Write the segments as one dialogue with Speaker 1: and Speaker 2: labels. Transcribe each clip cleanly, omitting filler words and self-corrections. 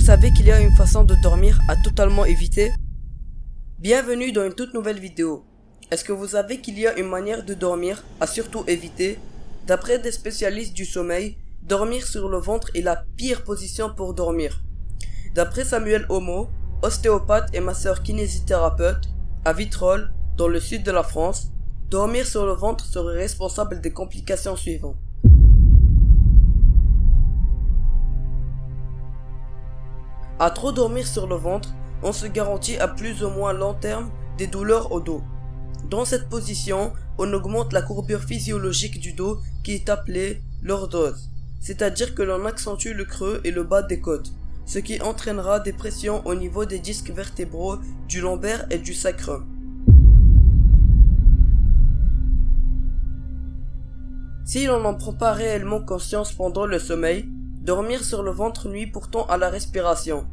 Speaker 1: savez qu'il y a une façon de dormir à totalement éviter? Bienvenue dans une toute nouvelle vidéo. Est-ce que vous savez qu'il y a une manière de dormir à surtout éviter? D'après des spécialistes du sommeil, dormir sur le ventre est la pire position pour dormir. D'après Samuel Homo, ostéopathe et masseur kinésithérapeute, à Vitrolles, dans le sud de la France, dormir sur le ventre serait responsable des complications suivantes. À trop dormir sur le ventre, on se garantit à plus ou moins long terme des douleurs au dos. Dans cette position, on augmente la courbure physiologique du dos qui est appelée lordose, c'est-à-dire que l'on accentue le creux et le bas des côtes, ce qui entraînera des pressions au niveau des disques vertébraux du lombaire et du sacrum. Si l'on n'en prend pas réellement conscience pendant le sommeil, dormir sur le ventre nuit pourtant à la respiration.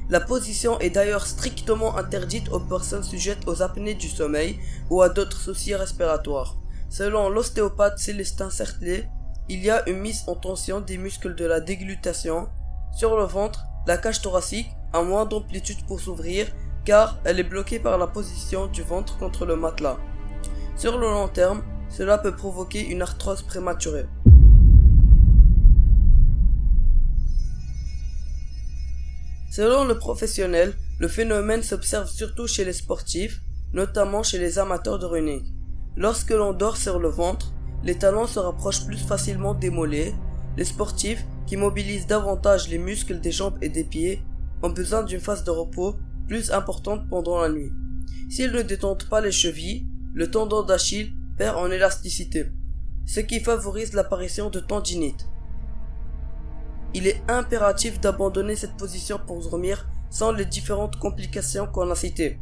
Speaker 1: La position est d'ailleurs strictement interdite aux personnes sujettes aux apnées du sommeil ou à d'autres soucis respiratoires. Selon l'ostéopathe Célestin Certelet, il y a une mise en tension des muscles de la déglutation. Sur le ventre, la cage thoracique a moins d'amplitude pour s'ouvrir car elle est bloquée par la position du ventre contre le matelas. Sur le long terme, cela peut provoquer une arthrose prématurée. Selon le professionnel, le phénomène s'observe surtout chez les sportifs, notamment chez les amateurs de running. Lorsque l'on dort sur le ventre, les talons se rapprochent plus facilement des mollets. Les sportifs, qui mobilisent davantage les muscles des jambes et des pieds, ont besoin d'une phase de repos plus importante pendant la nuit. S'ils ne détendent pas les chevilles, le tendon d'Achille perd en élasticité, ce qui favorise l'apparition de tendinite. Il est impératif d'abandonner cette position pour dormir sans les différentes complications qu'on a citées.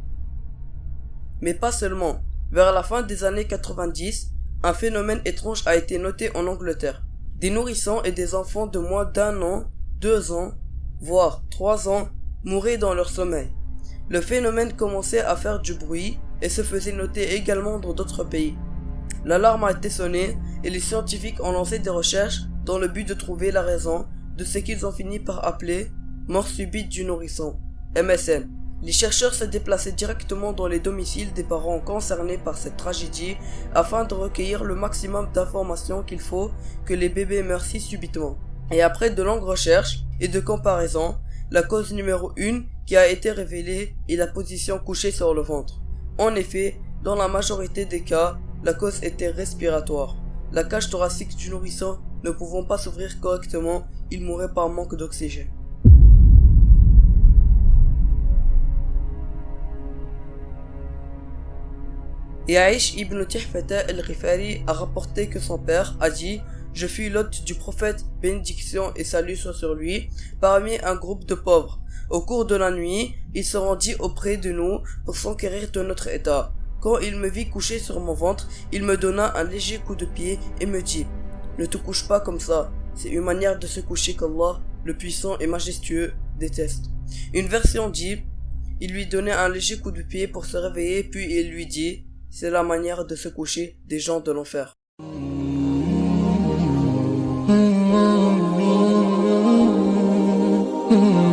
Speaker 1: Mais pas seulement. Vers la fin des années 90, un phénomène étrange a été noté en Angleterre. Des nourrissons et des enfants de moins d'1 an, 2 ans, voire 3 ans, mouraient dans leur sommeil. Le phénomène commençait à faire du bruit et se faisait noter également dans d'autres pays. L'alarme a été sonnée et les scientifiques ont lancé des recherches dans le but de trouver la raison de ce qu'ils ont fini par appeler mort subite du nourrisson, MSN. Les chercheurs se déplaçaient directement dans les domiciles des parents concernés par cette tragédie afin de recueillir le maximum d'informations qu'il faut que les bébés meurent si subitement. Et après de longues recherches et de comparaisons, la cause numéro 1 qui a été révélée est la position couchée sur le ventre. En effet, dans la majorité des cas, la cause était respiratoire. La cage thoracique du nourrisson ne pouvant pas s'ouvrir correctement, il mourait par manque d'oxygène. Et Aïch ibn Tihfata al-Ghifari a rapporté que son père a dit « Je fus l'hôte du prophète, bénédiction et salut soit sur lui, parmi un groupe de pauvres. Au cours de la nuit, il se rendit auprès de nous pour s'enquérir de notre état. Quand il me vit couché sur mon ventre, il me donna un léger coup de pied et me dit « Ne te couche pas comme ça, c'est une manière de se coucher qu'Allah, le puissant et majestueux, déteste. » Une version dit « Il lui donnait un léger coup de pied pour se réveiller, puis il lui dit « C'est la manière de se coucher des gens de l'enfer. »
Speaker 2: Mm-hmm.